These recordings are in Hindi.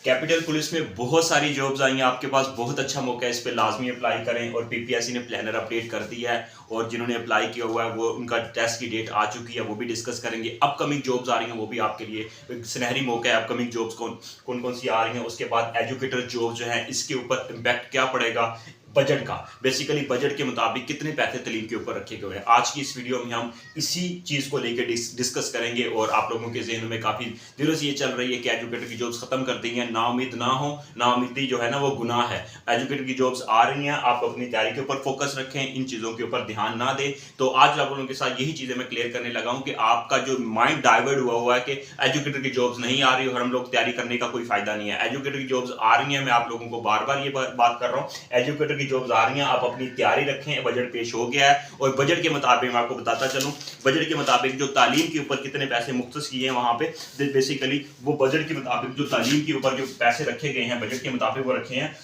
कैपिटल पुलिस में बहुत सारी जॉब्स आई हैं, आपके पास बहुत अच्छा मौका है, इस पे लाजमी अप्लाई करें। और पीपीएससी ने प्लानर अपडेट कर दिया है और जिन्होंने अप्लाई किया हुआ है वो उनका टेस्ट की डेट आ चुकी है, वो भी डिस्कस करेंगे। अपकमिंग जॉब्स आ रही हैं, वो भी आपके लिए एक सुनहरी मौका है। अपकमिंग जॉब्स कौन कौन सी आ रही हैं, उसके बाद एजुकेटर जॉब जो है इसके ऊपर इम्पैक्ट क्या पड़ेगा, बजट का, बेसिकली बजट के मुताबिक कितने पैसे तालीम के ऊपर रखे गए हैं। आज की इस वीडियो में हम इसी चीज को लेकर डिस्कस करेंगे। और आप लोगों के जहन में काफी दिनों से ये चल रही है कि एजुकेटर की जॉब्स खत्म कर दी हैं, नाउम्मीद ना हो, नाउम्मीदी जो है ना वो गुनाह है। एजुकेटर की जॉब्स आ रही हैं, आप अपनी तैयारी के ऊपर फोकस रखें, इन चीजों के ऊपर ध्यान ना दें। तो आज आप लोगों के साथ यही चीजें मैं क्लियर करने लगा हूं कि आपका जो माइंड डाइवर्ट हुआ है कि एजुकेटर की जॉब्स नहीं आ रही और हम लोग तैयारी करने का कोई फायदा नहीं है। एजुकेटर की जॉब्स आ रही हैं, मैं आप लोगों को बार बार ये बात कर रहा हूं, एजुकेटर की जॉब्स आ रही हैं, आप अपनी तैयारी रखें। बजट पेश हो गया है और बजट के मुताबिक मैं आपको बताता चलूं, बजट के मुताबिक जो तालीम के ऊपर कितने पैसे मुख्तस किए हैं वहां पे, बेसिकली वो बजट के मुताबिक जो तालीम के ऊपर जो पैसे रखे गए हैं बजट के मुताबिक वो रखे हैं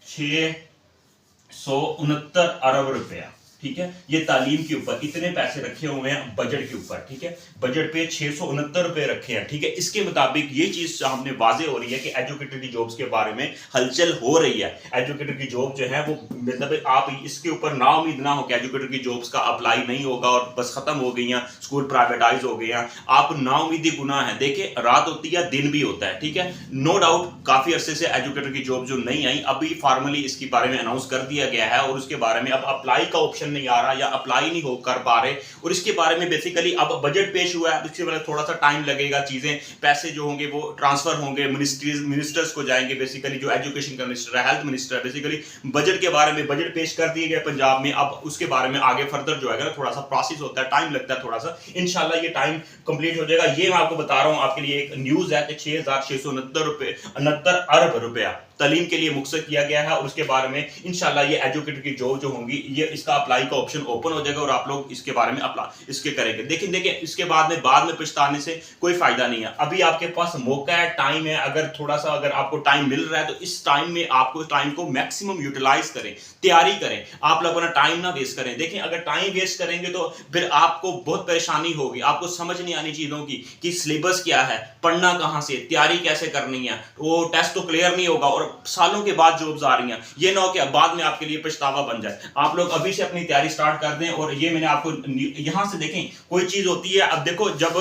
669 अरब रुपया। ठीक है, ये तालीम के ऊपर इतने पैसे रखे हुए हैं बजट के ऊपर। ठीक है, बजट पे 669 रुपए रखे हैं। ठीक है, इसके मुताबिक ये चीज सामने वाजे हो रही है कि एजुकेटर की जॉब्स के बारे में हलचल हो रही है। एजुकेटर की जॉब जो है वो मतलब आप इसके ऊपर ना उम्मीद ना हो कि एजुकेटर की जॉब्स का अप्लाई नहीं होगा और बस खत्म हो गई हैं, स्कूल प्राइवेटाइज हो गए हैं। आप ना उम्मीदी गुनाह है। देखिए, रात होती है दिन भी होता है। ठीक है, नो डाउट काफी अरसे से एजुकेटर की जॉब जो नहीं आई, अभी फॉर्मली इसके बारे में अनाउंस कर दिया गया है और उसके बारे में अब अप्लाई का ऑप्शन नहीं आ रहा या अप्लाई नहीं हो कर पा रहे। और इसके बारे में बेसिकली अब बजट पेश हुआ है, इसके बारे में थोड़ा सा टाइम लगेगा, चीजें पैसे जो होंगे वो ट्रांसफर होंगे, मिनिस्टर्स को जाएंगे। बेसिकली जो एजुकेशन का मिनिस्टर है, हेल्थ मिनिस्टर है, बेसिकली बजट के बारे में बजट पेश कर दिए गए पंजाब में। अब उसके बारे में आगे फर्दर जो है थोड़ा सा प्रोसेस होता है, टाइम लगता है थोड़ा सा। इंशाल्लाह ये टाइम कंप्लीट हो जाएगा। ये मैं आपको बता रहा हूं, आपके लिए एक न्यूज है कि 6,669 अरब रुपया तालीम के लिए मुख्तस किया गया है। और उसके बारे में इंशाल्लाह ये एजुकेटर की जॉब जो होंगी ये इसका अप्लाई का ऑप्शन ओपन हो जाएगा और आप लोग इसके बारे में अप्लाई इसके करेंगे। देखिए इसके बाद में पछताने से कोई फायदा नहीं है। अभी आपके पास मौका है, टाइम है। अगर थोड़ा सा अगर आपको टाइम मिल रहा है तो इस टाइम में आपको टाइम को मैक्सिमम यूटिलाइज करें, तैयारी करें। आप लोग अपना टाइम ना वेस्ट करें। देखिए, अगर टाइम वेस्ट करेंगे तो फिर आपको बहुत परेशानी होगी, आपको समझ नहीं आनी चीजों की कि सिलेबस क्या है, पढ़ना कहां से, तैयारी कैसे करनी है, वो टेस्ट तो क्लियर नहीं होगा और सालों के बाद जॉब्स आ रही हैं। ये ना हो कि बाद में आपके लिए पछतावा बन जाए। आप लोग अभी से अपनी तैयारी स्टार्ट कर दें। और ये मैंने आपको यहां से देखें, कोई चीज होती है, अब देखो जब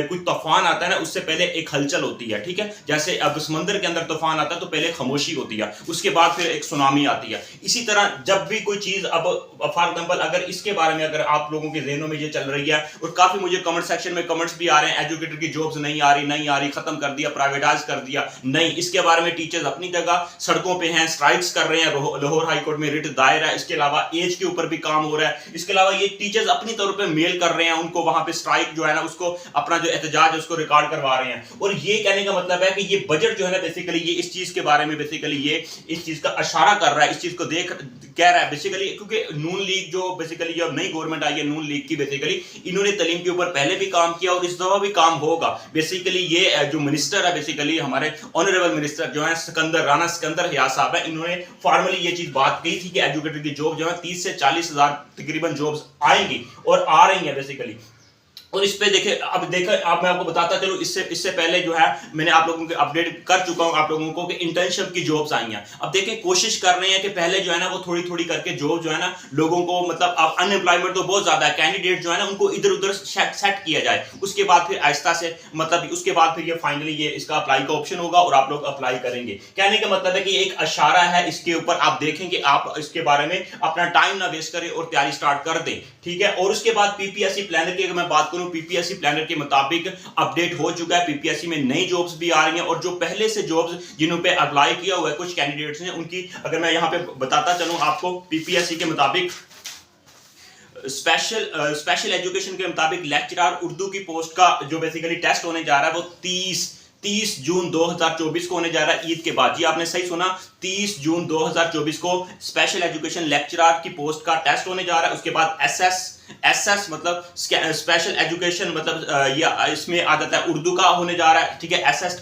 कोई तूफान आता है ना उससे पहले एक हलचल होती है। ठीक है, जैसे अब समंदर के अंदर तूफान आता है तो पहले खामोशी होती है, उसके बाद फिर एक सुनामी आती है। इसी तरह जब भी कोई चीज, अब फॉर एग्जांपल अगर इसके बारे में अगर आप लोगों के ज़हनों में ये चल रही है और काफी मुझे कमेंट सेक्शन में कमेंट्स भी आ रहे हैं, एजुकेटर की जॉब्स नहीं आ रही, खत्म कर दिया, प्राइवेटाइज कर दिया। नहीं, इसके बारे में टीचर्स अपनी जगह सड़कों पे हैं, स्ट्राइक्स कर रहे हैं, लाहौर हाई कोर्ट में रिट दायर है। इसके अलावा एज के ऊपर भी काम हो रहा है। इसके अलावा ये टीचर्स अपनी तौर पे मेल कर रहे हैं, उनको वहां पे स्ट्राइक जो है ना उसको अपना जो एहतजाज है उसको रिकॉर्ड करवा रहे हैं। और ये कहने का मतलब है कि ये बजट जो है ना बेसिकली ये इस चीज के बारे में बेसिकली ये इस चीज का इशारा कर रहा है, इस चीज को देख कह रहा है बेसिकली। क्योंकि नून लीग जो बेसिकली जब नई गवर्नमेंट आई है नून लीग की, बेसिकली इन्होंने तालीम के ऊपर पहले भी काम किया और इस दफा भी काम होगा। बेसिकली ये जो मिनिस्टर है बेसिकली हमारे ऑनरेबल मिनिस्टर जो है राणा सिकंदर हियाज साहब है, इन्होंने फॉर्मली ये चीज बात कही थी कि एजुकेटर की जॉब जो है 30 से 40 हजार तकरीबन जॉब्स आएंगी और आ रही हैं बेसिकली। और इस पे देखे अब मैं आपको बताता चलूं, इससे पहले जो है मैंने आप लोगों को अपडेट कर चुका हूं आप लोगों को कि इंटर्नशिप की जॉब्स आई हैं। अब देखें, कोशिश कर रहे हैं कि पहले जो है ना वो थोड़ी थोड़ी करके जॉब जो है ना लोगों को, मतलब अब अनएम्प्लॉयमेंट तो बहुत ज्यादा है, कैंडिडेट जो है ना उनको इधर उधर सेट किया जाए। उसके बाद फिर आहिस्ता से, मतलब उसके बाद फिर ये फाइनली ये इसका अप्लाई का ऑप्शन होगा और आप लोग अप्लाई करेंगे। कहने का मतलब है कि एक इशारा है, इसके ऊपर आप देखें कि आप इसके बारे में अपना टाइम ना वेस्ट करें और तैयारी स्टार्ट कर दें। ठीक है, और उसके बाद पीपीएससी प्लानर की अगर मैं बात करूं, पीपीएससी प्लानर के मुताबिक अपडेट हो चुका है। पीपीएससी में नई जॉब्स भी आ रही हैं और जो पहले से जॉब्स जिन्हों पे अप्लाई किया हुआ है कुछ कैंडिडेट्स ने, उनकी अगर मैं यहां पे बताता चलूं आपको, पीपीएससी के मुताबिक स्पेशल एजुकेशन के मुताबिक लेक्चरर उर्दू की पोस्ट का जो बेसिकली टेस्ट होने जा रहा है वो 30 जून 2024 को होने जा रहा है, ईद के बाद। जी आपने सही सुना, 30 जून 2024 को स्पेशल एजुकेशन लेक्चरर की पोस्ट का टेस्ट होने जा रहा है। उसके बाद एसएस एसएस मतलब स्पेशल एजुकेशन, मतलब ये इसमें आ जाता है उर्दू का होने जा रहा है, ठीक है, एसएस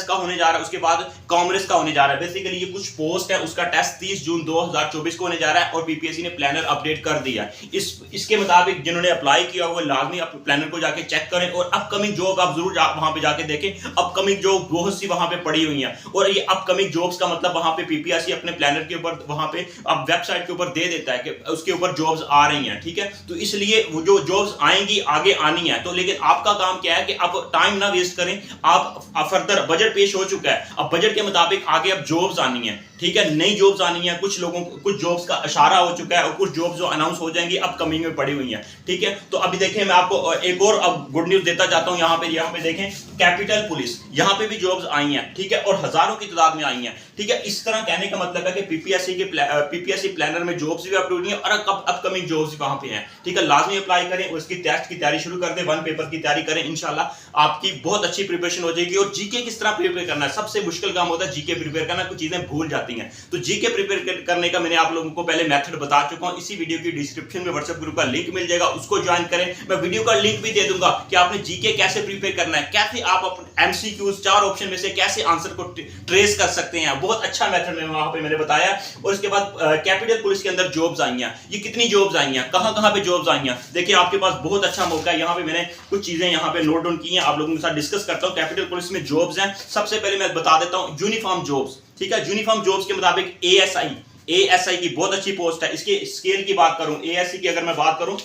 का होने जा रहा है, उसके बाद कॉमर्स का होने जा रहा है। बेसिकली ये कुछ पोस्ट है, उसका टेस्ट 30 जून 2024 को होने जा रहा है और पीपीएससी ने प्लानर अपडेट कर दिया है। इसके मुताबिक जिन्होंने अप्लाई किया वो लाजमी प्लानर को जाके चेक करें और अपकमिंग जॉब आप जरूर वहां पे जाके देखें। अपकमिंग जॉब बहुत सी वहां पे पड़ी हुई हैं और ये अपकमिंग जॉब्स का मतलब वहां पे पीपीएससी अपने प्लानर के ऊपर वहां पे अब वेबसाइट के ऊपर दे देता है कि उसके ऊपर जॉब्स आ रही हैं, ठीक है। तो इसलिए वो जो जॉब्स आएंगी आगे आनी है, तो लेकिन आपका काम क्या है कि आप टाइम ना वेस्ट करें, आप फर्दर बजट पेश हो चुका है, अब बजट के मुताबिक आगे अब जॉब्स आनी है, ठीक है, नई जॉब्स आनी है। कुछ लोगों को कुछ जॉब्स का इशारा हो चुका है और कुछ जॉब्स जो अनाउंस हो जाएंगी अपकमिंग में पड़ी हुई हैं, ठीक है। तो अभी देखें मैं आपको एक और अब गुड न्यूज देता जाता हूं। यहाँ पे देखें कैपिटल पुलिस, यहाँ पे भी जॉब्स आई हैं, ठीक है, और हजारों की तादाद में आई हैं, ठीक है। इस तरह कहने का मतलब है कि पीपीएससी प्लानर में जॉब्स भी अपलोड हुई हैं और अपकमिंग जॉब्स भी वहां पे हैं, ठीक है। लाजमी अप्लाई करें, उसकी टेस्ट की तैयारी शुरू कर दें, वन पेपर की तैयारी करें, इंशाल्लाह आपकी बहुत अच्छी प्रिपरेशन हो जाएगी। और जीके किस तरह प्रिपेयर करना है, सबसे मुश्किल काम होता है जीके प्रिपेयर करना, कुछ चीजें भूल जाती हैं। तो जीके प्रिपेयर करने का मैंने आप लोगों को पहले मेथड बता चुका हूं, इसी वीडियो की डिस्क्रिप्शन में व्हाट्सएप ग्रुप का लिंक मिल जाएगा, उसको ज्वाइन करें। मैं वीडियो का लिंक भी दे दूंगा कि आपने जीके कैसे प्रिपेयर करना है, कैसे आप अपने एमसीक्यूज 4 ऑप्शन में से कैसे आंसर को ट्रेस कर सकते हैं, बहुत अच्छा मेथड वहां पे मैंने बताया। और इसके बाद कैपिटल पुलिस के अंदर जॉब्स आई हैं, ये कितनी जॉब्स आई हैं, कहां पे जॉब्स आई हैं, देखिए आपके पास बहुत अच्छा मौका है। यहाँ पे मैंने कुछ चीजें यहाँ पे नोट डाउन की हैं, आप लोगों के साथ डिस्कस करता हूँ। कैपिटल पुलिस में जॉब्स हैं, सबसे पहले मैं बता देता हूँ यूनिफॉर्म जॉब्स, ठीक है। यूनिफॉर्म जॉब्स के मुताबिक एएसआई की बहुत अच्छी पोस्ट है। इसके स्केल की बात करूं, एएससी की अगर मैं बात करूं,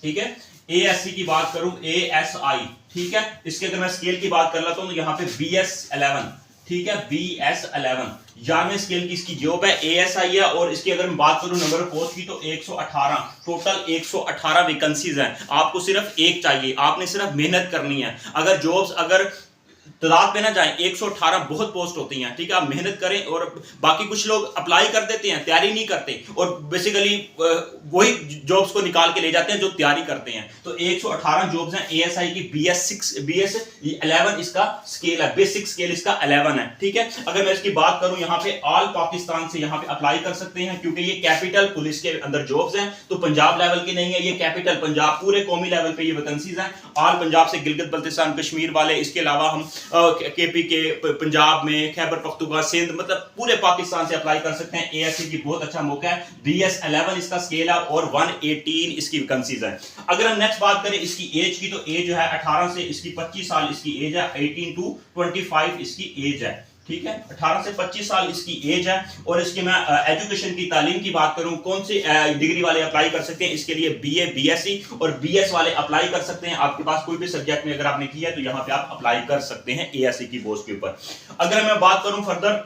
ठीक है, एएससी की बात करूं, एएसआई, ठीक है, इसके अगर मैं स्केल की बात कर लेता हूं तो यहाँ पे BS11, ठीक है, BS11 11वें स्केल की इसकी जॉब है, एएसआई है। और इसकी अगर मैं बात करूं नंबर ऑफ पोस्ट की तो 118, टोटल 118 वैकेंसीज हैं। आपको सिर्फ एक चाहिए, आपने सिर्फ मेहनत करनी है। अगर जॉब्स अगर तादाद पे ना जाए, 118 बहुत पोस्ट होती हैं, ठीक है, आप मेहनत करें। और बाकी कुछ लोग अप्लाई कर देते हैं, तैयारी नहीं करते और बेसिकली वही जॉब्स को निकाल के ले जाते हैं जो तैयारी करते हैं। तो 118 जॉब्स हैं एएसआई की। BS11 इसका स्केल है, बेसिक स्केल इसका 11 है, ठीक है। अगर मैं इसकी बात करूं यहाँ पे ऑल पाकिस्तान से यहाँ पे अप्लाई कर सकते हैं, क्योंकि ये कैपिटल पुलिस के अंदर जॉब्स हैं, तो पंजाब लेवल की नहीं है, ये कैपिटल पंजाब पूरे कौमी लेवल पे ये वैकेंसीज हैं। ऑल पंजाब से गिलगित बल्तिस्तान कश्मीर वाले, इसके अलावा हम केपी के पंजाब में, खैबर पख्तूनख्वा, सिंध, मतलब पूरे पाकिस्तान से अप्लाई कर सकते हैं। एएससी की बहुत अच्छा मौका है। BS11 इसका स्केल है और 118 इसकी वैकेंसीज है। अगर हम नेक्स्ट बात करें इसकी एज की, तो एज जो है 18 से इसकी 25 साल इसकी एज है, 18 to 25 इसकी एज है, ठीक है, 18 से 25 साल इसकी एज है। और इसकी मैं एजुकेशन की तालीम की बात करूं, कौन सी डिग्री वाले अप्लाई कर सकते हैं, इसके लिए BA BSc और BS वाले अप्लाई कर सकते हैं। आपके पास कोई भी सब्जेक्ट में अगर आपने किया है तो यहां पे आप अप्लाई कर सकते हैं एएससी की पोस्ट के ऊपर। अगर मैं बात करूं फर्दर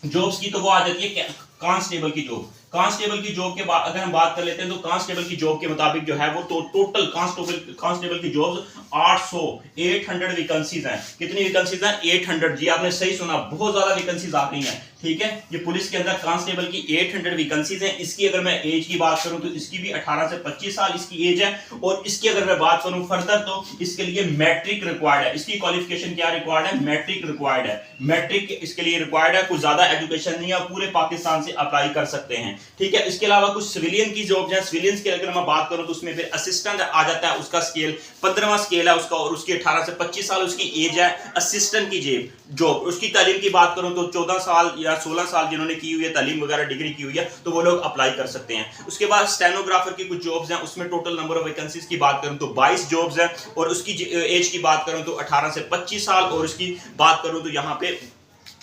जॉब्स की, तो वो आ जाती है कांस्टेबल की जॉब। कांस्टेबल की जॉब के बाद अगर हम बात कर लेते हैं तो कांस्टेबल की जॉब के मुताबिक जो है वो तो टोटल कांस्टेबल की जॉब्स 800 वैकेंसीज हैं। कितनी वैकेंसीज हैं? 800। जी आपने सही सुना, बहुत ज्यादा वैकेंसीज आ गई हैं, ठीक है। ये पुलिस के अंदर कांस्टेबल की 800 वैकेंसीज हैं। इसकी अगर मैं एज की बात करूं तो इसकी भी 18 से 25 साल इसकी एज है। और इसकी अगर मैं बात करूं फर्दर तो इसके लिए मैट्रिक रिक्वायर्ड है। इसकी क्वालिफिकेशन क्या रिक्वायर्ड है? मैट्रिक रिक्वायर्ड है। मैट्रिक इसके लिए रिक्वायर्ड है, कुछ ज्यादा एजुकेशन नहीं है, पूरे पाकिस्तान से अप्लाई कर सकते हैं, ठीक है। इसके अलावा कुछ सिविलियन की जॉब्स हैं। सिविलियंस की अगर मैं बात करूं तो उसमें फिर असिस्टेंट आ जाता है, उसका स्केल 15वां स्केल है उसका, और उसकी 18 से 25 साल उसकी एज है। असिस्टेंट की जॉब, उसकी तालीम की बात करूं तो 14 साल या 16 साल जिन्होंने की हुई है तालीम वगैरह डिग्री की हुई है तो वो लोग अप्लाई कर सकते हैं। उसके बाद स्टेनोग्राफर की कुछ जॉब्स हैं, उसमें टोटल नंबर ऑफ वैकेंसीज की बात करूं तो 22 जॉब्स हैं। और उसकी एज की बात करूं तो 18 से 25 साल। और उसकी बात करूं तो यहाँ पे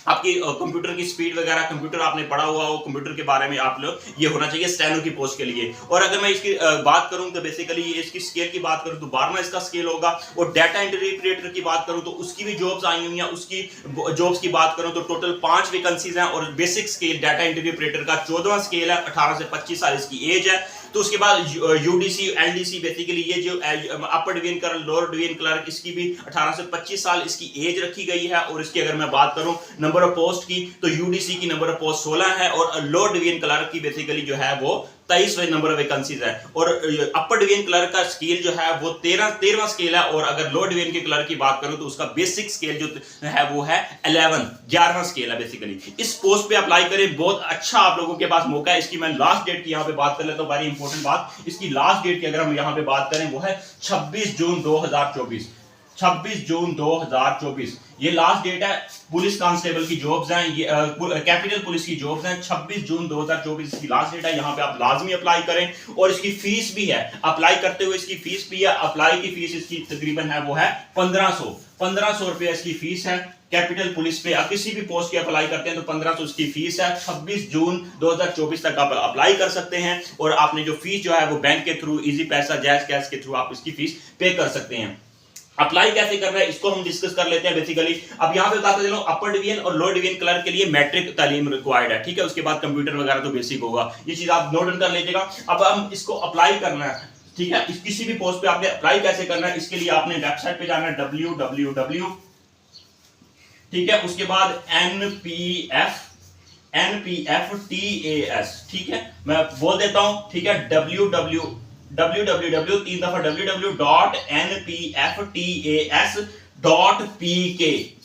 आपकी कंप्यूटर की स्पीड वगैरह, कंप्यूटर आपने पढ़ा हुआ हो, कंप्यूटर के बारे में आप लोग ये होना चाहिए स्टेनो की पोस्ट के लिए। और अगर मैं इसकी बात करूं तो बेसिकली इसकी स्केल की बात करूं तो 12वां इसका स्केल होगा। और डाटा एंट्री ऑपरेटर की बात करूं तो उसकी भी जॉब्स आई हुई हैं। उसकी जॉब्स की बात करूं तो टोटल 5 वैकेंसीज हैं। और basic scale data entry operator का 14वां स्केल है, 18 से 25 साल इसकी एज है। तो उसके बाद यूडीसी एलडीसी बेसिकली ये जो upper division clerk, lower division clerk, इसकी भी 18 से 25 साल इसकी एज रखी गई है। और इसकी अगर मैं बात करूं नंबर ऑफ पोस्ट की तो यूडीसी की नंबर ऑफ पोस्ट 16 है और लोअर डिवीजन क्लर्क की बेसिकली जो है वो 23 नंबर ऑफ वैकेंसीज है। और अपर डिवीजन क्लर्क का स्केल जो है वो 13वां स्केल है, और अगर लोअर डिवीजन के क्लर्क की बात करूं तो उसका बेसिक स्केल जो है वो है 11वां स्केल है बेसिकली। इस पोस्ट पे अप्लाई करें, बहुत अच्छा आप लोगों के पास मौका है। इसकी मैं लास्ट डेट की यहाँ पे बात कर लेता हूँ, वेरी इंपॉर्टेंट बात। इसकी लास्ट डेट की अगर हम यहाँ पे बात करें वो है 26 जून 2024। 26 जून 2024 ये लास्ट डेट है। पुलिस कांस्टेबल की जॉब्स हैं, ये कैपिटल पुलिस की जॉब्स हैं। 26 जून 2024 इसकी लास्ट डेट है। यहाँ पे आप लाजमी अप्लाई करें, और इसकी फीस भी है। अप्लाई करते हुए इसकी फीस भी है। अप्लाई की फीस इसकी तकरीबन है वो है 1500 रुपया इसकी फीस है। कैपिटल पुलिस पे आप किसी भी पोस्ट की अप्लाई करते हैं तो 1500 इसकी फीस है। 26 जून 2024 तक आप अप्लाई कर सकते हैं, और आपने जो फीस जो है वो बैंक के थ्रू, इजी पैसा, जैज कैश के थ्रू आप इसकी फीस पे कर सकते हैं। अप्लाई कैसे करना है इसको हम डिस्कस कर लेते हैं बेसिकली। अब यहाँ पे बताते चलो, अपर डिवीजन और लोअर डिवीजन क्लर्क के लिए मैट्रिक तालीम रिक्वायर्ड है, ठीक है। उसके बाद कंप्यूटर वगैरह तो बेसिक होगा, ये चीज आप नोट डाउन कर लीजिएगा। अब हम इसको अप्लाई करना है, ठीक है। किसी भी पोस्ट पे आपने अप्लाई कैसे करना है, इसके लिए आपने वेबसाइट पे जाना है www, ठीक है। उसके बाद NPFTAS, ठीक है, मैं बोल देता हूं, ठीक है। www.npftas.pk,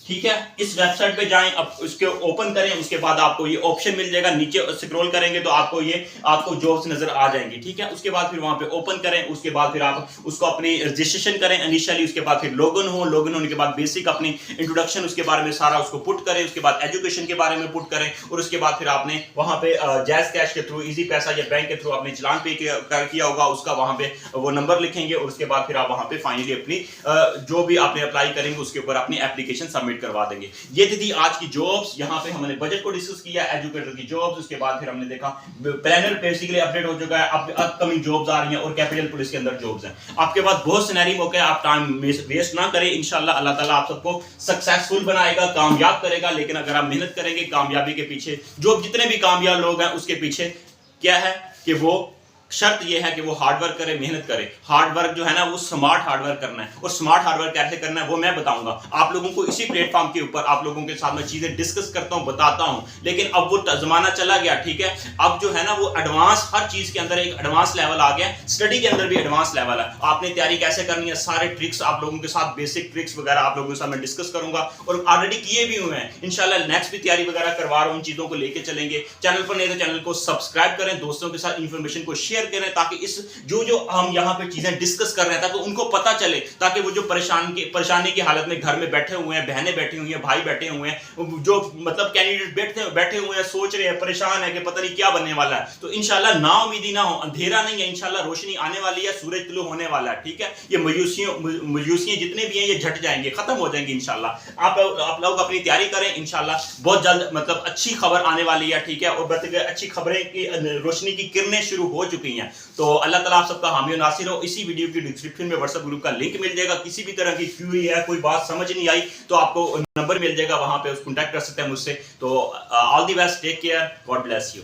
ठीक है। इस वेबसाइट पे जाएं, अब उसके ओपन करें, उसके बाद आपको ये ऑप्शन मिल जाएगा। नीचे स्क्रॉल करेंगे तो आपको जॉब्स नजर आ जाएंगी, ठीक है। उसके बाद फिर वहां पे ओपन करें, उसके बाद फिर आप उसको अपनी रजिस्ट्रेशन करें इनिशियली। उसके बाद फिर लॉगिन होने के बाद बेसिक अपनी इंट्रोडक्शन उसके बारे में सारा उसको पुट करें। उसके बाद एजुकेशन के बारे में पुट करें, और उसके बाद फिर आपने वहां पे जैज कैश के थ्रू, इजी पैसा या बैंक के थ्रू आपने चलान पे किया होगा, उसका वहां पे वो नंबर लिखेंगे, और उसके बाद फिर आप वहां पे फाइनली अपनी जो भी आपने अप्लाई करेंगे उसके ऊपर अपनी एप्लीकेशन सबमिट करवा देंगे। ये थी आज की जॉब्स। यहाँ पे हमने बजट को डिस्कस किया, एजुकेटर की जॉब्स, उसके बाद फिर हमने देखा प्लानर बेसिकली अपडेट हो चुका है, अब अपकमिंग जॉब्स आ रही हैं, और कैपिटल पुलिस के अंदर जॉब्स हैं। आपके पास बहुत सुनहरी मौका है, आप टाइम वेस्ट ना करें। इंशाल्लाह अल्लाह ताला आप सबको सक्सेसफुल बनाएगा, कामयाब करेगा। लेकिन अगर आप मेहनत करेंगे, कामयाबी के पीछे जो जितने भी कामयाब लोग हैं उसके पीछे क्या है कि वो शर्त यह है कि वो हार्ड वर्क करे, मेहनत करे। हार्ड वर्क जो है ना वो स्मार्ट हार्ड वर्क करना है, और स्मार्ट हार्ड वर्क कैसे करना है वो मैं बताऊंगा आप लोगों को। इसी प्लेटफॉर्म के ऊपर आप लोगों के साथ मैं चीजें डिस्कस करता हूं, बताता हूं। लेकिन अब वो जमाना चला गया, ठीक है। अब जो है ना वो एडवांस, हर चीज के अंदर एक एडवांस लेवल आ गया। स्टडी के अंदर भी एडवांस लेवल है। आपने तैयारी कैसे करनी है, सारे ट्रिक्स आप लोगों के साथ, बेसिक ट्रिक्स वगैरह आप लोगों के साथ मैं डिस्कस करूंगा, और ऑलरेडी किए भी हुए हैं। इंशाल्लाह नेक्स्ट भी तैयारी वगैरह करवा रहा हूं, उन चीजों को लेके चलेंगे। चैनल पर नहीं तो चैनल को सब्सक्राइब करें, दोस्तों के साथ इंफॉर्मेशन को शेयर करें, ताकि इस जो हम यहां पे चीजें डिस्कस कर रहे हैं ताकि उनको पता चले, ताकि वो जो परेशानी की हालत में घर में बैठे हुए हैं, बहनें बैठी हुई हैं, भाई बैठे हुए हैं, जो मतलब कैंडिडेट बैठे हुए हैं, सोच रहे हैं, परेशान है कि पता नहीं क्या बनने वाला है, तो इंशाल्लाह ना उम्मीदी ना हो, अंधेरा नहीं है, इंशाल्लाह रोशनी आने वाली है, सूरज तुलू होने वाला है, ठीक है। ये मायूसियां जितने भी हैं ये झट जाएंगे, खत्म हो जाएंगे इंशाल्लाह। आप लोग अपनी तैयारी करें, इंशाल्लाह बहुत जल्द मतलब अच्छी खबर आने वाली है, ठीक है। और अच्छी खबरें की रोशनी की किरणें शुरू हो चुकी हैं। तो अल्लाह ताला आप सबका हामी और नासिर हो। इसी वीडियो की डिस्क्रिप्शन में व्हाट्सएप ग्रुप का लिंक मिल जाएगा। किसी भी तरह की क्यूरी है, कोई बात समझ नहीं आई तो आपको नंबर मिल जाएगा, वहां पे कॉन्टैक्ट कर सकते हैं मुझसे। तो all the best, take care, God bless you.